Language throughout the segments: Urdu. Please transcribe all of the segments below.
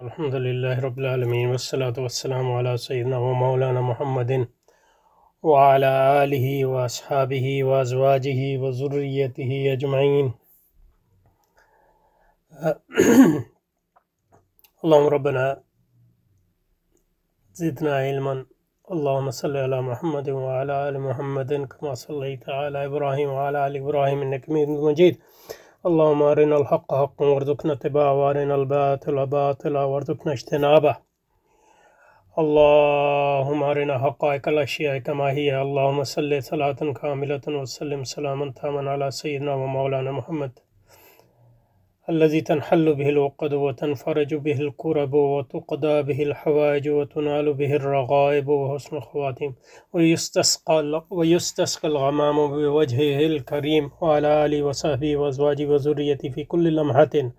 الحمد لله رب العالمين والصلاة والسلام على سيدنا ومولانا محمد وعلى آله وأصحابه وأزواجه وذريته أجمعين. اللهم ربنا زدنا علما. اللهم صل على محمد وعلى آل محمد كما صليت على إبراهيم وعلى آل إبراهيم إنك حميد مجيد. اللهم أرنا الحق حقا وارزقنا اتباعه وأرنا الباطل باطلا وارزقنا اجتنابه. اللهم أرنا حقائق الأشياء كما هي. اللهم صل صلاة كاملة وسلم سلاما تاما على سيدنا ومولانا محمد الذي تنحل به العقد وتنفرج به الكرب وتقضى به الحوائج وتنال به الرغائب وحسن الخواتيم ويستسقى الغمام بوجهه الكريم وعلى آله وصحبه وأزواجه وذريته في كل لمحة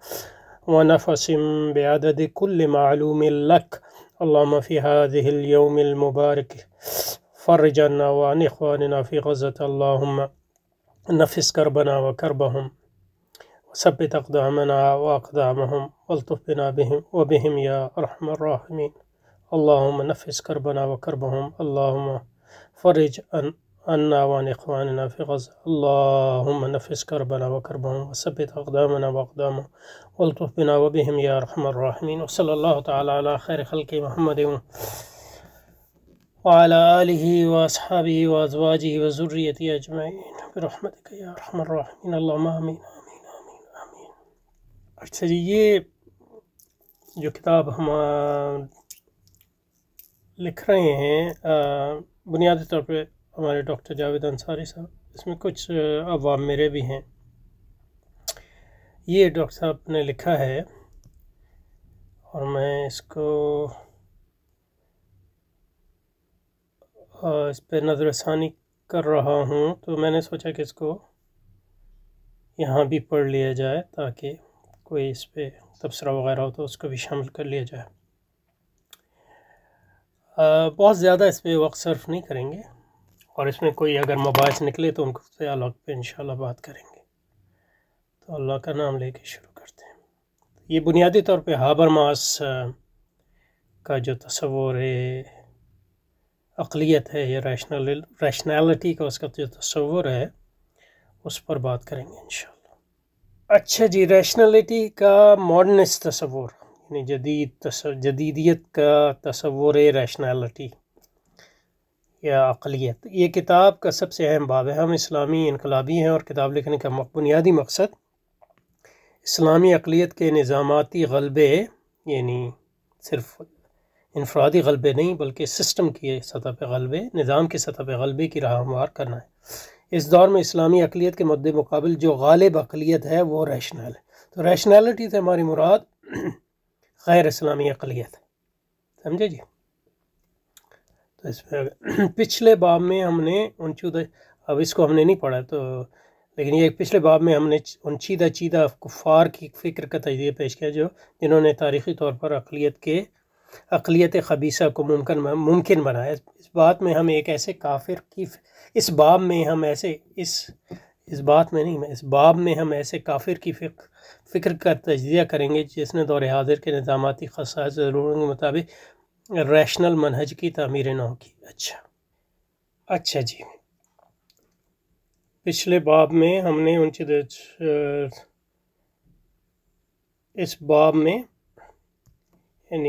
ونفس بعدد كل معلوم لك. اللهم في هذه اليوم المبارك فرج عنا وعن إخواننا في غزة. اللهم نفس كربنا وكربهم وثبت أقدامنا وأقدامهم والطف بنا بهم وبهم يا أرحم الراحمين. اللهم نفس كربنا وكربهم. اللهم فرج عنا وعن إخواننا في غزة. اللهم نفس كربنا وكربهم وثبت أقدامنا وأقدامهم والطف بنا وبهم يا أرحم الراحمين. وصلى الله تعالى على خير خلق محمد وعلى آله وأصحابه وأزواجه وذريته أجمعين برحمتك يا أرحم الراحمين. اللهم آمين آمين آمين آمين. اچھا جی، یہ جو کتاب ہم لکھ رہے ہیں بنیادی طور پہ ہمارے ڈاکٹر جاوید انصاری صاحب، اس میں کچھ عوام میرے بھی ہیں. یہ ڈاکٹر صاحب نے لکھا ہے اور میں اس کو اس پہ نظر ثانی کر رہا ہوں، تو میں نے سوچا کہ اس کو یہاں بھی پڑھ لیا جائے تاکہ کوئی اس پہ تبصرہ وغیرہ ہو تو اس کو بھی شامل کر لیا جائے. بہت زیادہ اس پہ وقت صرف نہیں کریں گے، اور اس میں کوئی اگر مباحث نکلے تو ان کو سے الگ پہ انشاءاللہ بات کریں گے. تو اللہ کا نام لے کے شروع کرتے ہیں. یہ بنیادی طور پہ ہابرماس کا جو تصور ہے، عقلیت ہے، یہ ریشنالٹی کا اس کا جو تصور ہے اس پر بات کریں گے انشاءاللہ. اچھا جی، ریشنالٹی کا ماڈرنسٹ تصور، یعنی جدیدیت کا تصور ہے ریشنالٹی یا عقلیت. یہ کتاب کا سب سے اہم باب ہے. ہم اسلامی انقلابی ہیں اور کتاب لکھنے کا بنیادی مقصد اسلامی عقلیت کے نظاماتی غلبے، یعنی صرف انفرادی غلبے نہیں بلکہ سسٹم کی سطح پہ غلبے، نظام کی سطح پہ غلبے کی راہ ہموار کرنا ہے. اس دور میں اسلامی عقلیت کے مد مقابل جو غالب عقلیت ہے وہ ریشنل ہے. تو ریشنالٹی سے ہماری مراد غیر اسلامی عقلیت ہے. سمجھے جی؟ تو اس میں پچھلے باب میں ہم نے اب اس کو ہم نے نہیں پڑھا تو، لیکن یہ پچھلے باب میں ہم نے ان چیدہ کفار کی فکر کا تجزیہ پیش کیا جنہوں نے تاریخی طور پر عقلیت خبیثہ کو ممکن بنایا. اس بات میں ہم ایک ایسے کافر کی اس باب میں ہم ایسے کافر کی فکر کا تجزیہ کریں گے جس نے دور حاضر کے نظاماتی خصائص ضرورت کے مطابق ریشنل منہج کی تعمیر نو کی. اچھا جی، پچھلے باب میں ہم نے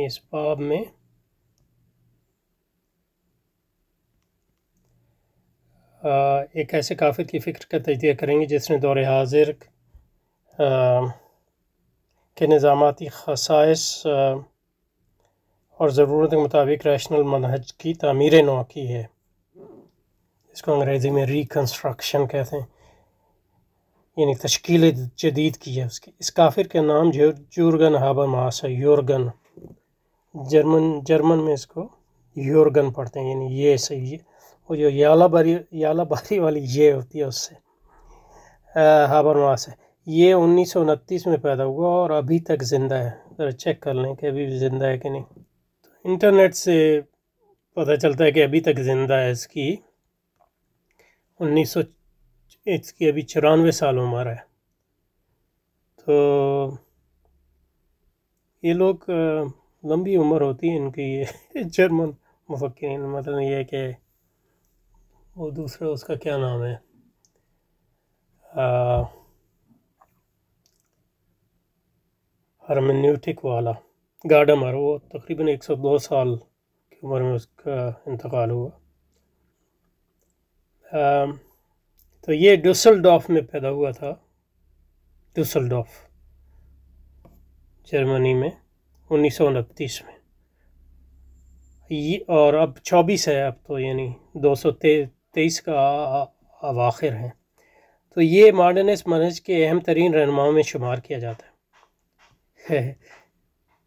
اس باب میں ایک ایسے کافر کی فکر کا تجزیہ کریں گے جس نے دور حاضر کے نظاماتی خصائص اور ضرورت کے مطابق ریشنل منہج کی تعمیر نو کی ہے. اس کو انگریزی میں ریکنسٹرکشن کہتے ہیں، یعنی تشکیل جدید کی ہے اس کی. اس کافر کا نام جورگن ہابرماس ہے. یورگن، جرمن میں اس کو یورگن پڑھتے ہیں، یعنی یہ صحیح وہ جو یالا باری والی یہ ہوتی ہے اس سے ہابرماس ہے. یہ 1929 میں پیدا ہوا اور ابھی تک زندہ ہے. ذرا چیک کر لیں کہ ابھی بھی زندہ ہے کہ نہیں. تو انٹرنیٹ سے پتہ چلتا ہے کہ ابھی تک زندہ ہے. اس کی ابھی 94 سال عمر ہے. تو یہ لوگ لمبی عمر ہوتی ہے ان کی یہ جرمن مفکرین، مطلب یہ کہ وہ دوسرا اس کا کیا نام ہے، ہرمنیوٹک والا گارڈمر، وہ تقریباً 102 سال کی عمر میں اس کا انتقال ہوا۔ تو یہ ڈوسلڈورف میں پیدا ہوا تھا، ڈوسلڈورف جرمنی میں 1929 میں، اور اب 24 ہے، اب تو یعنی 223 کا اواخر ہیں۔ تو یہ ماڈرنسٹ منہج کے اہم ترین رہنماؤں میں شمار کیا جاتا ہے۔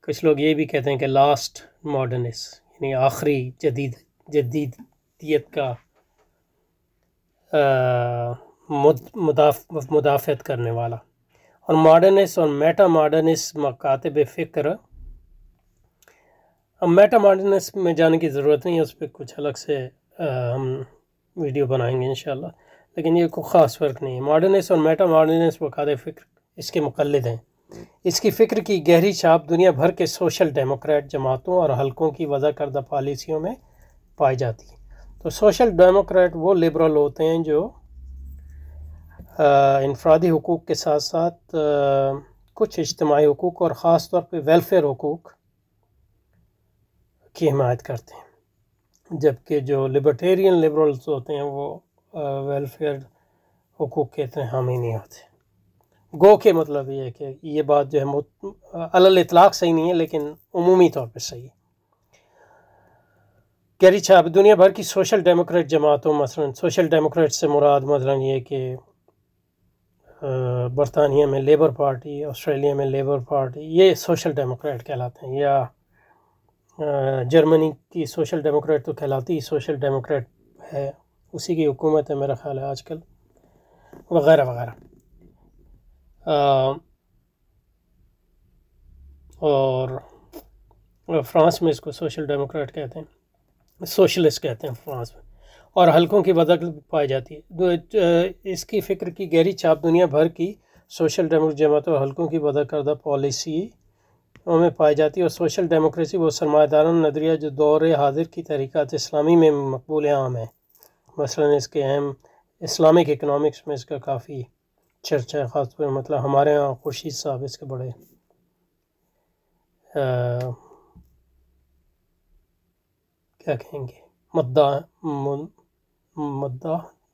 کچھ لوگ یہ بھی کہتے ہیں کہ لاسٹ ماڈرنسٹ، یعنی آخری جدیدیت کا مدافعت کرنے والا۔ اور ماڈرنسٹ اور میٹا ماڈرنسٹ مکاتب فکر، اب میٹا ماڈرنسٹ میں جانے کی ضرورت نہیں ہے، اس پہ کچھ الگ سے ہم ویڈیو بنائیں گے انشاءاللہ، لیکن یہ کوئی خاص فرق نہیں ہے۔ ماڈرنسٹ اور میٹا ماڈرنسٹ مکاتب فکر اس کے مقلد ہیں۔ اس کی فکر کی گہری چھاپ دنیا بھر کے سوشل ڈیموکریٹ جماعتوں اور حلقوں کی وضع کردہ پالیسیوں میں پائی جاتی ہے۔ تو سوشل ڈیموکریٹ وہ لبرل ہوتے ہیں جو انفرادی حقوق کے ساتھ ساتھ کچھ اجتماعی حقوق اور خاص طور پہ ویلفیئر حقوق کی حمایت کرتے ہیں، جبکہ جو لبرٹیرین لبرلز ہوتے ہیں وہ ویلفیئر حقوق کے اتنے حامی نہیں ہوتے۔ گو کے مطلب یہ ہے کہ یہ بات جو ہے علی الاطلاق صحیح نہیں ہے، لیکن عمومی طور پہ صحیح ہے۔ گہری چھاپ دنیا بھر کی سوشل ڈیموکریٹ جماعتوں، مثلا سوشل ڈیموکریٹ سے مراد مثلا یہ کہ برطانیہ میں لیبر پارٹی، آسٹریلیا میں لیبر پارٹی، یہ سوشل ڈیموکریٹ کہلاتے ہیں، یا جرمنی کی سوشل ڈیموکریٹ تو کہلاتی ہی سوشل ڈیموکریٹ ہے، اسی کی حکومت ہے میرا خیال ہے آج کل، وغیرہ وغیرہ۔ اور فرانس میں اس کو سوشل ڈیموکریٹ کہتے ہیں، سوشلسٹ کہتے ہیں فرانس میں، اور حلقوں کی وضع پائی جاتی ہے۔ اس کی فکر کی گہری چھاپ دنیا بھر کی سوشل ڈیموکریٹ جماعتوں اور حلقوں کی وضع کردہ پالیسی میں پائی جاتی ہے، اور سوشل ڈیموکریسی وہ سرمایہ دارانہ نظریہ جو دور حاضر کی تحریکات اسلامی میں مقبول عام ہے۔ مثلا اس کے اہم اسلامک اکنامکس میں اس کا کافی چرچا ہے، خاص طور مطلب ہمارے ہاں خورشید صاحب اس کے بڑے کیا کہیں گے مداح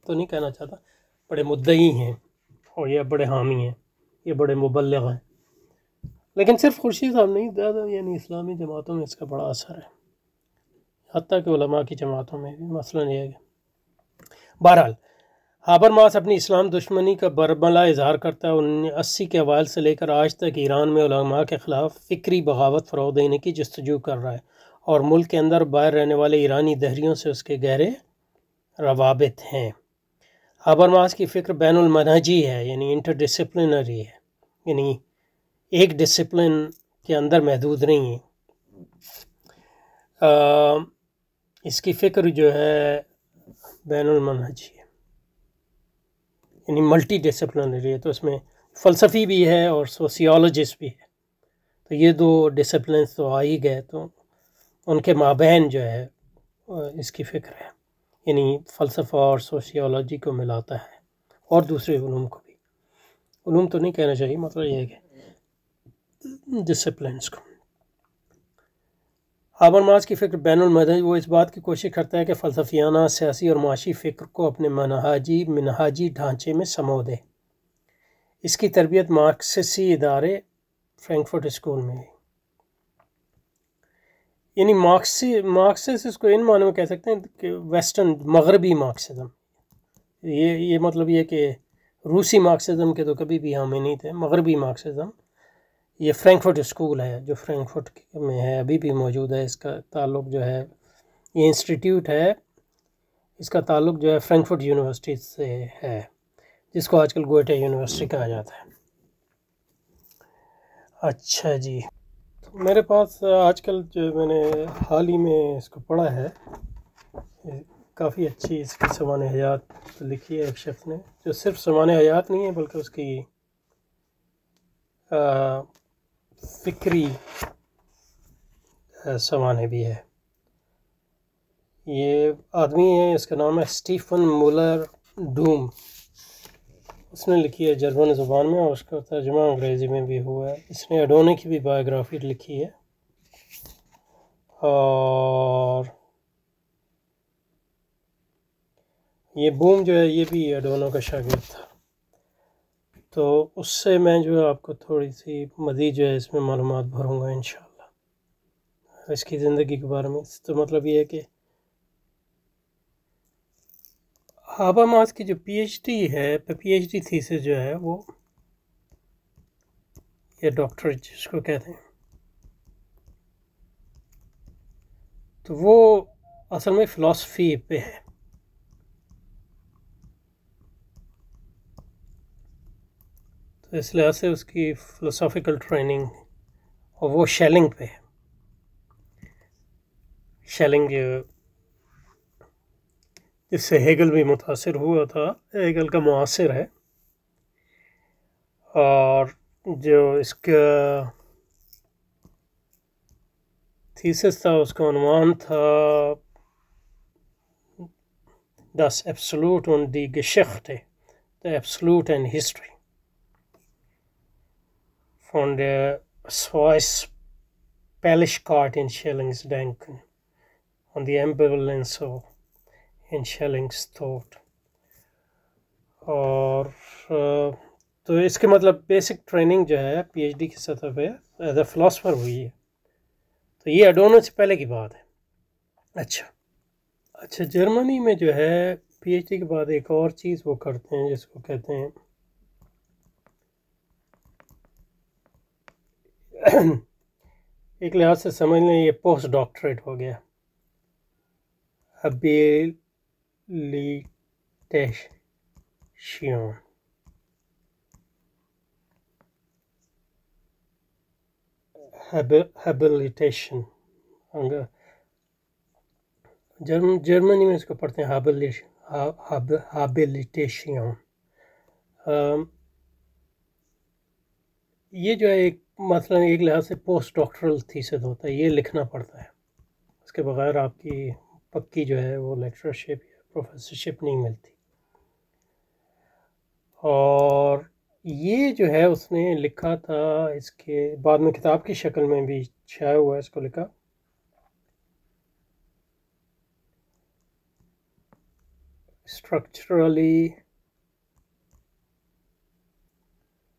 تو نہیں کہنا چاہتا، بڑے مدعی ہیں، اور یہ بڑے حامی ہیں، یہ بڑے مبلغ ہیں۔ لیکن صرف خورشید صاحب نہیں، زیادہ یعنی اسلامی جماعتوں میں اس کا بڑا اثر ہے، حتیٰ کہ علماء کی جماعتوں میں بھی۔ مثلا یہ ہے بہرحال ہابرماس اپنی اسلام دشمنی کا برملا اظہار کرتا ہے، 1980 کے اوائل سے لے کر آج تک ایران میں علماء کے خلاف فکری بغاوت فروغ دینے کی جستجو کر رہا ہے، اور ملک کے اندر باہر رہنے والے ایرانی دہریوں سے اس کے گہرے روابط ہیں۔ ہابرماس کی فکر بین المنہجی ہے، یعنی انٹر ڈسپلنری ہے، یعنی ایک ڈسپلن کے اندر محدود نہیں ہے۔ اس کی فکر جو ہے بین المنہجی ہے، یعنی ملٹی ڈسپلنری ہے، تو اس میں فلسفی بھی ہے اور سوسیولوجسٹ بھی ہے، تو یہ دو ڈسپلنس تو آ ہی گئے، تو ان کے مابین جو ہے اس کی فکر ہے، یعنی فلسفہ اور سوسیولوجی کو ملاتا ہے، اور دوسرے علوم کو بھی، علوم تو نہیں کہنا چاہیے، مطلب یہ ہے کہ ڈسپلنس کو۔ ہابرماس کی فکر بین المنہجی، وہ اس بات کی کوشش کرتا ہے کہ فلسفیانہ، سیاسی اور معاشی فکر کو اپنے منہاجی ڈھانچے میں سمو دے۔ اس کی تربیت مارکسسی ادارے فرینکفرٹ اسکول میں، یعنی مارکسس اس کو ان معنی میں کہہ سکتے ہیں کہ ویسٹرن مغربی مارکسزم، یہ مطلب یہ کہ روسی مارکسزم کے تو کبھی بھی حامی نہیں تھے، مغربی مارکسزم۔ یہ فرینکفرٹ اسکول ہے جو فرینکفرٹ میں ہے، ابھی بھی موجود ہے، اس کا تعلق جو ہے، یہ انسٹیٹیوٹ ہے، اس کا تعلق جو ہے فرینکفرٹ یونیورسٹی سے ہے، جس کو آج کل گوئٹے یونیورسٹی کہا جاتا ہے۔ اچھا جی، تو میرے پاس آج کل جو میں نے حال ہی میں اس کو پڑھا ہے، کافی اچھی اس کی سوانح حیات لکھی ہے ایک شخص نے، جو صرف سوانح حیات نہیں ہے بلکہ اس کی فکری سوانح بھی ہے۔ یہ آدمی ہے، اس کا نام ہے اسٹیفن مولر ڈوم، اس نے لکھی ہے جرمن زبان میں، اور اس کا ترجمہ انگریزی میں بھی ہوا ہے۔ اس نے اڈونو کی بھی بایوگرافی لکھی ہے، اور یہ بوم جو ہے یہ بھی اڈونو کا شاگرد تھا، تو اس سے میں جو ہے آپ کو تھوڑی سی مزید جو ہے اس میں معلومات بھروں گا انشاءاللہ اس کی زندگی کے بارے میں۔ تو مطلب یہ ہے کہ ہاباماس کی جو پی ایچ ڈی ہے، پی ایچ ڈی تھیسس جو ہے وہ یہ ڈاکٹر جس کو کہتے ہیں، تو وہ اصل میں فلاسفی پہ ہے۔ تو اس لحاظ سے اس کی فلسافیکل ٹریننگ، اور وہ شیلنگ پہ ہے۔ شیلنگ جس سے ہیگل بھی متاثر ہوا تھا، ہیگل کا معاصر ہے، اور جو اس کا تھیسس تھا اس کا عنوان تھا Das Absolut und die Geschichte, the Absolute and History von der Swiss Pellishkart in Schellingsdenken on the ambivalence of in Schelling's thought۔ اور تو اس کے مطلب بیسک ٹریننگ جو ہے پی ایچ ڈی کی سطح پہ ایز اے فلاسفر ہوئی ہے، تو یہ اڈونو سے پہلے کی بات ہے۔ اچھا جرمنی میں جو ہے پی ایچ ڈی کے بعد ایک اور چیز وہ کرتے ہیں جس کو کہتے ہیں ایک لحاظ سے سمجھ لیں یہ پوسٹ ڈاکٹریٹ ہو گیا، ہیبلیٹیشن جرمنی میں اس کو پڑھتے ہیں ہیبلیٹیشن۔ یہ جو ہے ایک مثلا ایک لحاظ سے پوسٹ ڈاکٹرل تھیسس ہوتا ہے، یہ لکھنا پڑتا ہے، اس کے بغیر آپ کی پکی جو ہے وہ لیکچرشپ یا پروفیسرشپ نہیں ملتی۔ اور یہ جو ہے اس نے لکھا تھا، اس کے بعد میں کتاب کی شکل میں بھی چھایا ہوا ہے، اس کو لکھا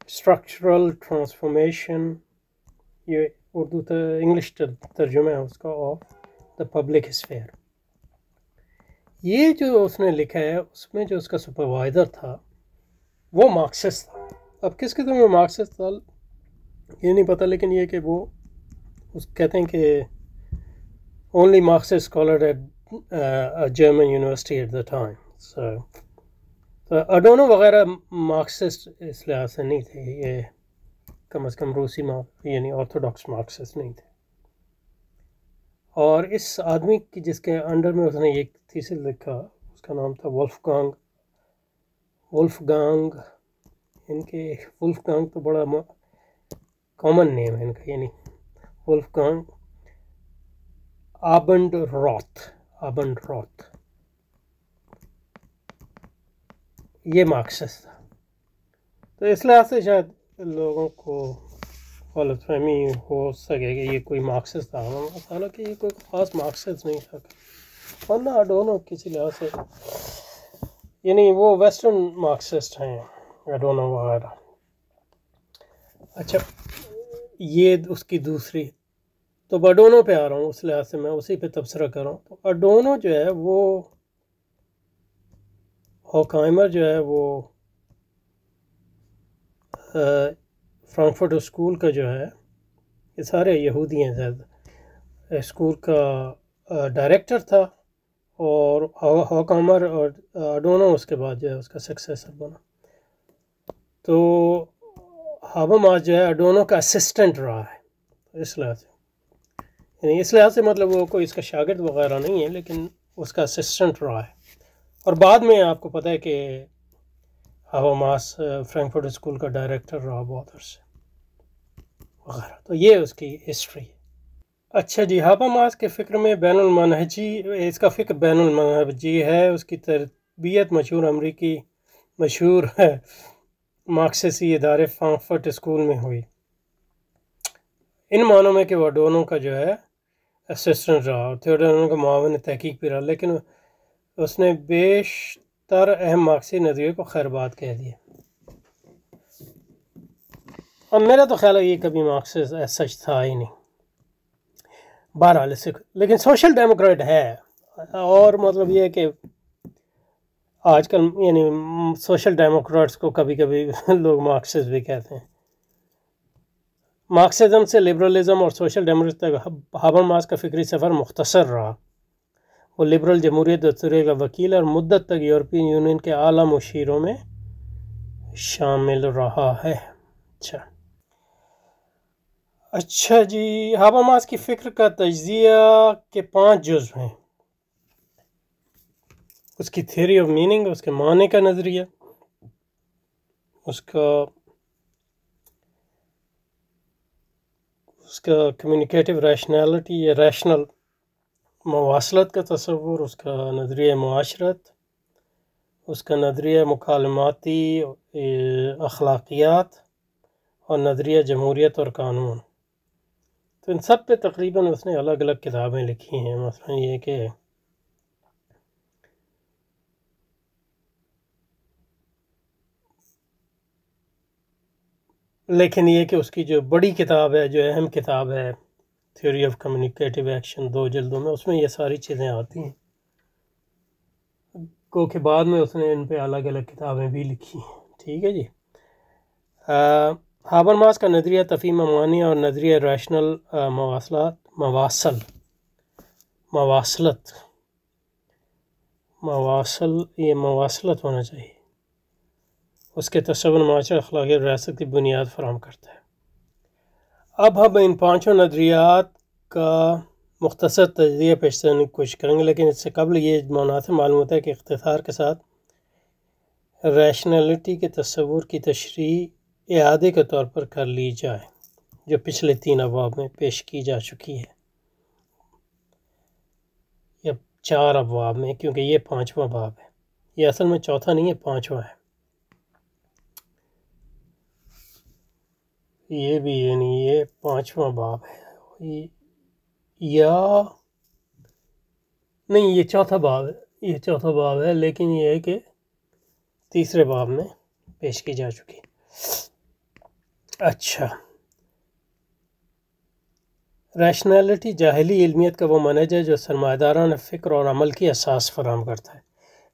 اسٹرکچرل ٹرانسفارمیشن، یہ اردو انگلش ترجمہ ہے اس کا، آف دا پبلک اسفیئر۔ یہ جو اس نے لکھا ہے اس میں جو اس کا سپروائزر تھا وہ مارکسسٹ تھا۔ اب کس قسم میں مارکسسٹ تھا یہ نہیں پتہ، لیکن یہ کہ وہ کہتے ہیں کہ only Marxist scholar at German university at the time, تو اڈونو وغیرہ مارکسسٹ اس لحاظ سے نہیں تھے، یہ کم از کم روسی یعنی آرتھوڈاکس مارکسسٹ نہیں تھے۔ اور اس آدمی کی جس کے انڈر میں اس نے ایک تھیسس لکھا، اس کا نام تھا ولفگانگ، ان کے ولفگانگ تو بڑا کامن نیم ہے ان کا، یعنی ولفگانگ آبنڈ روتھ، یہ مارکسسٹ تھا۔ تو اس لحاظ سے شاید لوگوں کو غلط فہمی ہو سکے کہ یہ کوئی مارکسسٹ تھا، حالانکہ یہ کوئی خاص مارکسسٹ نہیں تھا، ورنہ اڈونو کسی لحاظ سے یعنی وہ ویسٹرن مارکسسٹ ہیں اڈونو وغیرہ۔ اچھا یہ اس کی دوسری، تو اڈونو پہ آ رہا ہوں، اس لحاظ سے میں اسی پہ تبصرہ کر رہا ہوں۔ تو اڈونو جو ہے وہ ہوکائمر جو ہے وہ فرانکفرٹ اسکول کا جو ہے، یہ سارے یہودی ہیں زیادہ، اسکول کا ڈائریکٹر تھا، اور ہوکائمر اور اڈونو اس کے بعد جو ہے اس کا سکسیسر بنا۔ تو ہاباماس جو ہے اڈونو کا اسسٹنٹ رہا ہے، اس لحاظ سے یعنی اس لحاظ سے مطلب وہ کوئی اس کا شاگرد وغیرہ نہیں ہے، لیکن اس کا اسسٹنٹ رہا ہے۔ اور بعد میں آپ کو پتہ ہے کہ ہاباماس فرینکفرٹ اسکول کا ڈائریکٹر رہا بہت عرصے وغیرہ۔ تو یہ اس کی ہسٹری ہے۔ اچھا جی، ہاباماس کے فکر میں بین المنہجی، اس کا فکر بین المنہجی ہے. اس کی تربیت مشہور ہے مارکسیسی ادارے فرانکفرٹ اسکول میں ہوئی، ان معنوں میں کہ وہ ڈونوں کا جو ہے اسسٹنٹ رہا اور تھیوڈور کا معاون تحقیق بھی رہا، لیکن اس نے بیشتر اہم مارکسی نظریے کو خیرباد کہہ دیا. اور میرا تو خیال ہے یہ کبھی مارکسسٹ سچ تھا ہی نہیں. بہرحال لیکن سوشل ڈیموکریٹ ہے، اور مطلب یہ ہے کہ آج کل یعنی سوشل ڈیموکریٹس کو کبھی کبھی لوگ مارکسسٹ بھی کہتے ہیں. مارکسزم سے لبرلزم اور سوشل ڈیموکریسی تک ہابرماس کا فکری سفر مختصر رہا. وہ لبرل جمہوریت دستور کا وکیل اور مدت تک یورپین یونین کے اعلیٰ مشیروں میں شامل رہا ہے. اچھا جی، ہابرماس کی فکر کا تجزیہ کے 5 جزو ہیں. اس کی تھیوری آف میننگ، اس کے معنی کا نظریہ، اس کا کمیونیکیٹو ریشنالٹی یا ریشنل مواصلت کا تصور، اس کا نظریہ معاشرت، اس کا نظریہ مکالماتی اخلاقیات، اور نظریہ جمہوریت اور قانون. تو ان سب پہ تقریباً اس نے الگ الگ کتابیں لکھی ہیں. مثلا یہ کہ لیکن یہ کہ اس کی جو بڑی کتاب ہے، جو اہم کتاب ہے، تھیوری آف کمیونیکیٹو ایکشن، 2 جلدوں میں، اس میں یہ ساری چیزیں آتی ہیں. کہ بعد میں اس نے ان پہ الگ الگ کتابیں بھی لکھی ہیں. ٹھیک ہے جی. ہابرماس کا نظریہ تفہیم معنی اور نظریہ ریشنل مواصلت ہونا چاہیے. اس کے تصور معاشرہ اخلاقی ریاست کی بنیاد فراہم کرتا ہے. اب ہم ان 5 نظریات کا مختصر تجزیہ پیش کرنے کی کوشش کریں گے، لیکن اس سے قبل یہ مناسب معلوم ہوتا ہے کہ اختصار کے ساتھ ریشنلٹی کے تصور کی تشریح اعادے کے طور پر کر لی جائے، جو پچھلے 3 ابواب میں پیش کی جا چکی ہے، یا 4 ابواب میں، کیونکہ یہ 5واں باب ہے. یہ اصل میں 4تھا نہیں ہے، 5واں ہے. یہ بھی یعنی یہ 5واں باب ہے، یا نہیں، یہ 4تھا باب ہے. یہ 4تھا باب ہے، لیکن یہ ہے کہ 3رے باب میں پیش کی جا چکی. اچھا، ریشنالٹی جاہلی علمیت کا وہ منہج ہے جو سرمایہ دارانہ فکر اور عمل کی اساس فراہم کرتا ہے.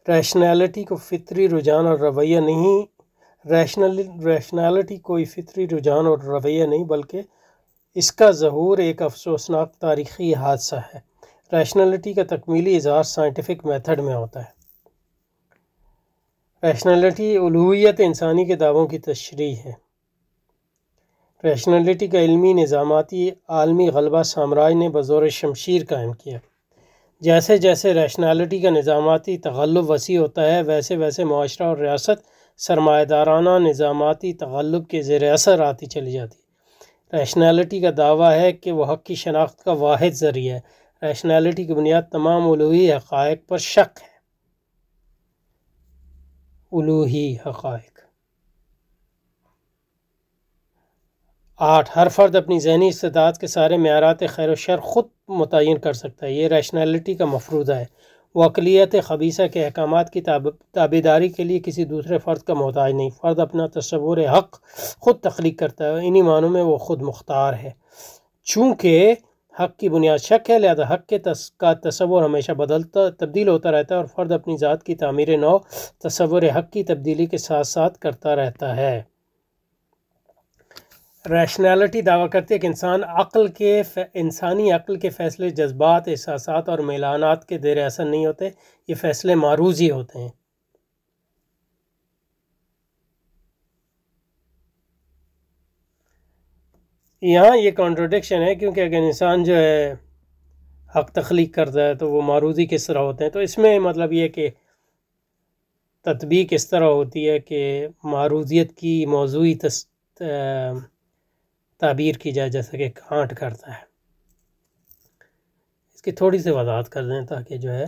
ریشنالٹی کو فطری رجحان اور رویہ نہیں ریشنالٹی کوئی فطری رجحان اور رویہ نہیں، بلکہ اس کا ظہور ایک افسوسناک تاریخی حادثہ ہے. ریشنالٹی کا تکمیلی اظہار سائنٹیفک میتھڈ میں ہوتا ہے. ریشنالٹی الوہیت انسانی کے دعووں کی تشریح ہے. ریشنالٹی کا علمی نظاماتی عالمی غلبہ سامراج نے بزور شمشیر قائم کیا. جیسے جیسے ریشنالٹی کا نظاماتی تغلب وسیع ہوتا ہے، ویسے ویسے معاشرہ اور ریاست سرمایہ دارانہ نظاماتی تغلب کے زیر اثر آتی چلی جاتی. ریشنالٹی کا دعویٰ ہے کہ وہ حق کی شناخت کا واحد ذریعہ ہے. ریشنالٹی کی بنیاد تمام الوہی حقائق پر شک ہے. الوہی حقائق. 8 ہر فرد اپنی ذہنی استعداد کے سارے معیارات خیر و شر خود متعین کر سکتا ہے. یہ ریشنالٹی کا مفروضہ ہے. وہ اقلیت خبیثہ کے احکامات کی تابعداری کے لیے کسی دوسرے فرد کا محتاج نہیں. فرد اپنا تصور حق خود تخلیق کرتا ہے، انہی معنوں میں وہ خود مختار ہے. چونکہ حق کی بنیاد شک ہے، لہذا حق کا تصور ہمیشہ تبدیل ہوتا رہتا ہے، اور فرد اپنی ذات کی تعمیر نو تصور حق کی تبدیلی کے ساتھ ساتھ کرتا رہتا ہے. ریشنالٹی دعویٰ کرتی ہے کہ انسانی عقل کے فیصلے جذبات، احساسات اور میلانات کے زیر اثر نہیں ہوتے، یہ فیصلے معروضی ہوتے ہیں. یہاں یہ کانٹرڈکشن ہے، کیونکہ اگر انسان جو ہے حق تخلیق کرتا ہے تو وہ معروضی کس طرح ہوتے ہیں. تو اس میں مطلب یہ کہ تطبیق اس طرح ہوتی ہے کہ معروضیت کی موضوعی تعبیر کی جائے، جیسا کہ کانٹ کرتا ہے. کی تھوڑی سی وضاحت کر دیں تاکہ جو ہے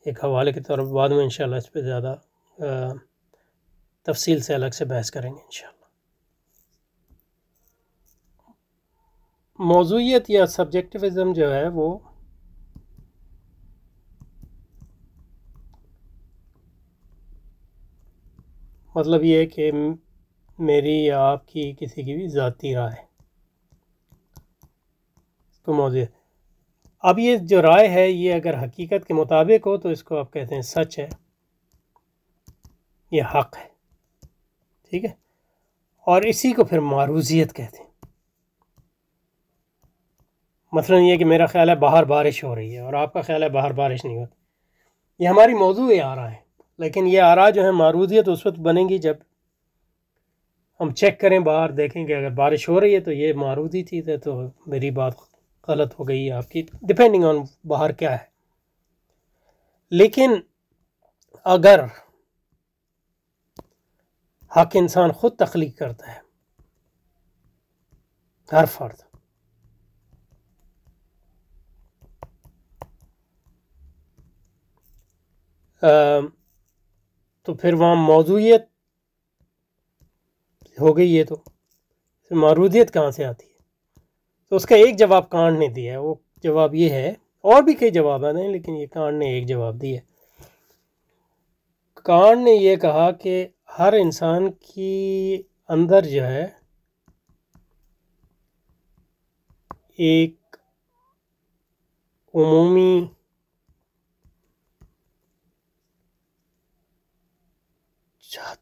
ایک حوالے کے طور پر بعد میں انشاءاللہ اس پہ زیادہ تفصیل سے الگ سے بحث کریں گے انشاءاللہ۔ موضوعیت یا سبجیکٹیوزم جو ہے وہ مطلب یہ ہے کہ میری یا آپ کی کسی کی بھی ذاتی رائے تو موضوع۔ اب یہ جو رائے ہے یہ اگر حقیقت کے مطابق ہو تو اس کو آپ کہتے ہیں سچ ہے، یہ حق ہے، ٹھیک ہے، اور اسی کو پھر معروضیت کہتے ہیں۔ مثلا یہ کہ میرا خیال ہے باہر بارش ہو رہی ہے اور آپ کا خیال ہے باہر بارش نہیں ہوتی، یہ ہماری موضوع آراء ہے، لیکن یہ آراء جو ہے معروضیت اس وقت بنے گی جب ہم چیک کریں باہر، دیکھیں کہ اگر بارش ہو رہی ہے تو یہ معروضی چیز ہے تو میری بات غلط ہو گئی آپ کی، ڈپینڈنگ آن باہر کیا ہے۔ لیکن اگر حق انسان خود تخلیق کرتا ہے، ہر فرد، تو پھر وہاں موضوعیت ہو گئی، یہ تو معروضیت کہاں سے آتی ہے؟ تو اس کا ایک جواب کانٹ نے دیا ہے، وہ جواب یہ ہے، اور بھی کئی جوابات ہیں لیکن یہ کانٹ نے ایک جواب دیا ہے۔ کانٹ نے یہ کہا کہ ہر انسان کی اندر جو ہے ایک عمومی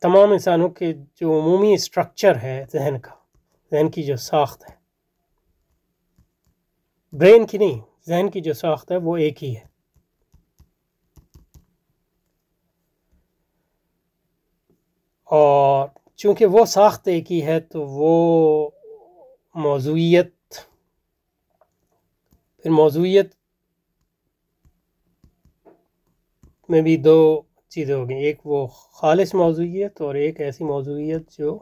تمام انسانوں کے جو عمومی اسٹرکچر ہے ذہن کا، ذہن کی جو ساخت ہے، برین کی نہیں، ذہن کی جو ساخت ہے وہ ایک ہی ہے۔ اور چونکہ وہ ساخت ایک ہی ہے تو وہ موضوعیت، پھر موضوعیت میں بھی دو چیزیں ہو گئیں، ایک وہ خالص موضوعیت اور ایک ایسی موضوعیت جو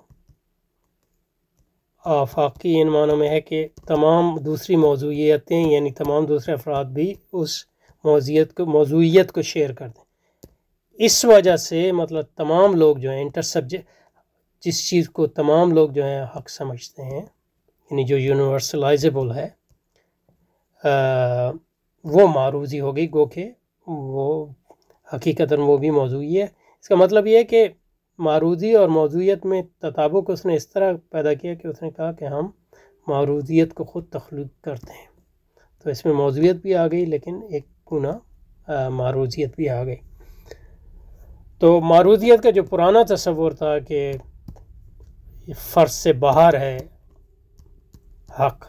آفاقی ان معنوں میں ہے کہ تمام دوسری موضوعیتیں یعنی تمام دوسرے افراد بھی اس موضوعیت کو شیئر کر دیں۔ اس وجہ سے مطلب تمام لوگ جو ہیں انٹر سبجیکٹ، جس چیز کو تمام لوگ جو ہیں حق سمجھتے ہیں یعنی جو یونیورسلائزیبل ہے، وہ معروضی ہو گئی، گو کہ وہ حقیقتاً وہ بھی موضوعی ہے۔ اس کا مطلب یہ ہے کہ معروضی اور موضوعیت میں تطابق اس نے اس طرح پیدا کیا کہ اس نے کہا کہ ہم معروضیت کو خود تخلیق کرتے ہیں، تو اس میں موضوعیت بھی آ گئی لیکن ایک گنا معروضیت بھی آ گئی۔ تو معروضیت کا جو پرانا تصور تھا کہ یہ فرض سے باہر ہے حق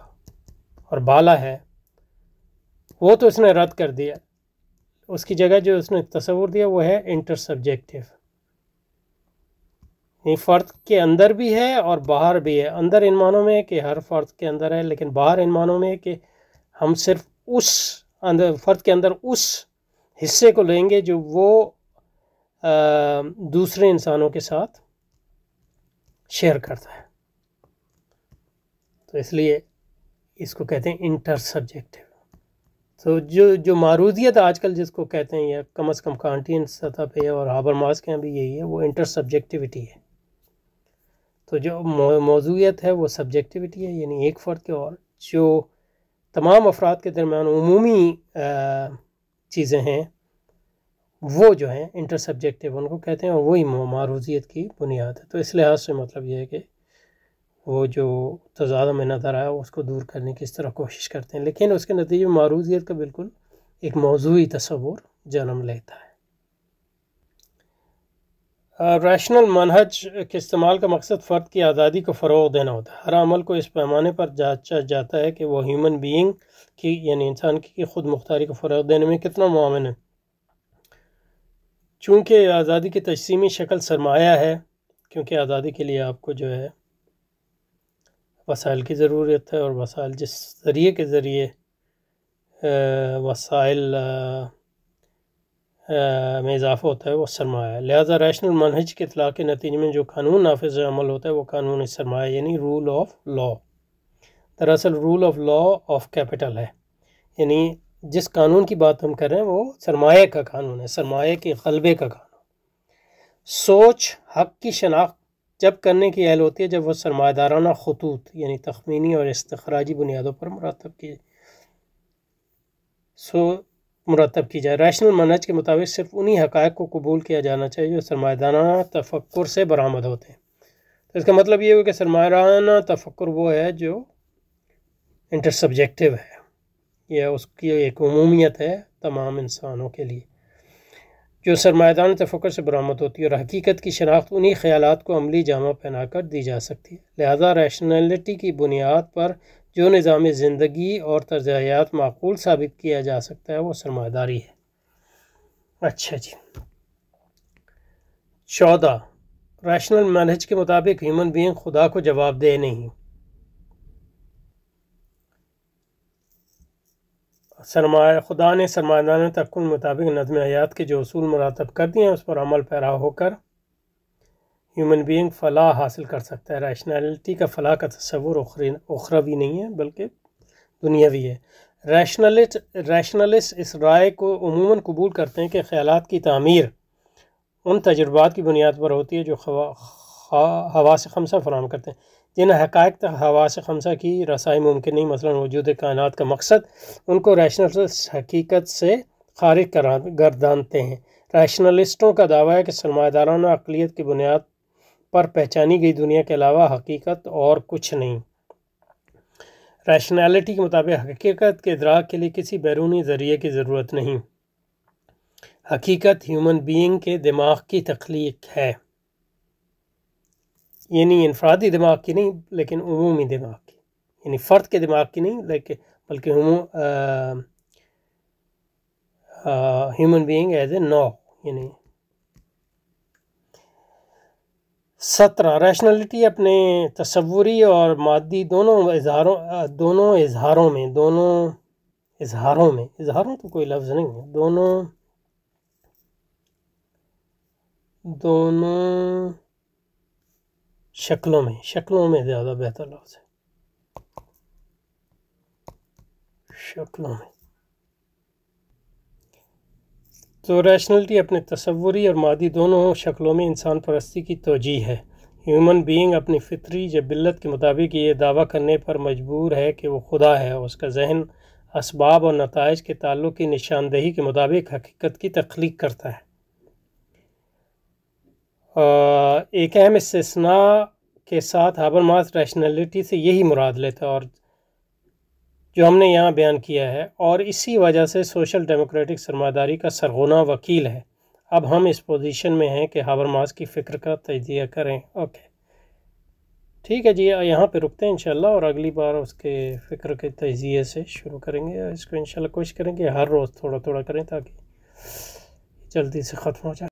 اور بالا ہے، وہ تو اس نے رد کر دیا، اس کی جگہ جو اس نے تصور دیا وہ ہے انٹر سبجیکٹیو، یعنی فرد کے اندر بھی ہے اور باہر بھی ہے۔ اندر ان معنوں میں ہے کہ ہر فرد کے اندر ہے، لیکن باہر ان معنوں میں ہے کہ ہم صرف اس فرد کے اندر اس حصے کو لیں گے جو وہ دوسرے انسانوں کے ساتھ شیئر کرتا ہے، تو اس لیے اس کو کہتے ہیں انٹر سبجیکٹیو۔ تو جو معروضیت آج کل جس کو کہتے ہیں یا کم از کم کانٹین سطح پہ اور ہابرماس کے یہاں بھی یہی ہے، وہ انٹر سبجیکٹیوٹی ہے۔ تو جو موضوعیت ہے وہ سبجیکٹیوٹی ہے، یعنی ایک فرد کے، اور جو تمام افراد کے درمیان عمومی چیزیں ہیں وہ جو ہیں انٹر سبجیکٹیو ان کو کہتے ہیں، اور وہی معروضیت کی بنیاد ہے۔ تو اس لحاظ سے مطلب یہ ہے کہ وہ جو تضاد میں نظر آیا اس کو دور کرنے کی اس طرح کوشش کرتے ہیں، لیکن اس کے نتیجے میں معروضیت کا بالکل ایک موضوعی تصور جنم لیتا ہے۔ ریشنل منہج کے استعمال کا مقصد فرد کی آزادی کو فروغ دینا ہوتا ہے۔ ہر عمل کو اس پیمانے پر جانچا جاتا ہے کہ وہ ہیومن بینگ کی یعنی انسان کی خود مختاری کو فروغ دینے میں کتنا معاون ہے۔ چونکہ آزادی کی تجسیمی شکل سرمایہ ہے، کیونکہ آزادی کے لیے آپ کو جو ہے وسائل کی ضرورت ہے، اور وسائل جس ذریعے کے ذریعے وسائل میں اضافہ ہوتا ہے وہ سرمایہ ہے۔ لہٰذا ریشنل منہج کے اطلاق کے نتیجے میں جو قانون نافذ عمل ہوتا ہے وہ قانون سرمایہ یعنی رول آف لا، دراصل rule of law of capital ہے، یعنی جس قانون کی بات ہم کر رہے ہیں وہ سرمایہ کا قانون ہے، سرمایہ کے غلبے کا قانون۔ سوچ حق کی شناخت جب کرنے کی اہل ہوتی ہے جب وہ سرمایہ دارانہ خطوط یعنی تخمینی اور استخراجی بنیادوں پر مرتب کی جائے۔ ریشنل منہج کے مطابق صرف انہی حقائق کو قبول کیا جانا چاہیے جو سرمایہ دارانہ تفکر سے برآمد ہوتے ہیں۔ تو اس کا مطلب یہ ہو کہ سرمایہ دارانہ تفکر وہ ہے جو انٹر سبجیکٹیو ہے، یا اس کی ایک عمومیت ہے تمام انسانوں کے لیے، جو سرمایہ دارانہ تفکر سے برآمد ہوتی ہے، اور حقیقت کی شناخت انہی خیالات کو عملی جامہ پہنا کر دی جا سکتی ہے۔ لہذا ریشنلٹی کی بنیاد پر جو نظام زندگی اور طرز حیات معقول ثابت کیا جا سکتا ہے وہ سرمایہ داری ہے۔ اچھا جی، 14 ریشنل منہج کے مطابق ہیومن بینگ خدا کو جواب دہ نہیں۔ خدا نے سرمایہ دارانہ تفکر کے مطابق نظم حیات کے جو اصول مرتب کر دیے ہیں اس پر عمل پیرا ہو کر ہیومن بینگ فلاح حاصل کر سکتا ہے۔ ریشنلٹی کا فلاح کا تصور اخروی نہیں ہے بلکہ دنیاوی ہے۔ ریشنلسٹ اس رائے کو عموماً قبول کرتے ہیں کہ خیالات کی تعمیر ان تجربات کی بنیاد پر ہوتی ہے جو حواس خمسہ فراہم کرتے ہیں۔ جن حقائق تک حواس خمسہ کی رسائی ممکن نہیں، مثلا وجود کائنات کا مقصد، ان کو ریشنلسٹ حقیقت سے خارج گردانتے ہیں۔ ریشنلسٹوں کا دعویٰ ہے کہ سرمایہ دارانہ عقلیت کی بنیاد پر پہچانی گئی دنیا کے علاوہ حقیقت اور کچھ نہیں۔ ریشنلٹی کے مطابق حقیقت کے ادراک کے لیے کسی بیرونی ذریعے کی ضرورت نہیں۔ حقیقت ہیومن بینگ کے دماغ کی تخلیق ہے، یعنی انفرادی دماغ کی نہیں لیکن عمومی دماغ کی، یعنی فرد کے دماغ کی نہیں بلکہ ہیومن بینگ ایز اے نو یعنی۔ 17 ریشنلٹی اپنے تصوری اور مادی دونوں اظہاروں میں اظہاروں تو کوئی لفظ نہیں ہے، دونوں شکلوں میں زیادہ بہتر لفظ ہے، شکلوں میں۔ تو ریشنلٹی اپنے تصوری اور مادی دونوں شکلوں میں انسان پرستی کی توجیہ ہے۔ ہیومن بینگ اپنی فطری جبلت کے مطابق یہ دعویٰ کرنے پر مجبور ہے کہ وہ خدا ہے، اور اس کا ذہن اسباب اور نتائج کے تعلق کی نشاندہی کے مطابق حقیقت کی تخلیق کرتا ہے۔ ایک اہم استثناء کے ساتھ ہابرماس ریشنلٹی سے یہی مراد لیتا ہے اور جو ہم نے یہاں بیان کیا ہے، اور اسی وجہ سے سوشل ڈیموکریٹک سرمایہ داری کا سرغنہ وکیل ہے۔ اب ہم اس پوزیشن میں ہیں کہ ہابرماس کی فکر کا تجزیہ کریں۔ اوکے ٹھیک ہے جی، یہاں پہ رکتے ہیں انشاءاللہ، اور اگلی بار اس کے فکر کے تجزیے سے شروع کریں گے۔ اس کو انشاءاللہ کوشش کریں گے ہر روز تھوڑا تھوڑا کریں تاکہ جلدی سے ختم ہو جائے۔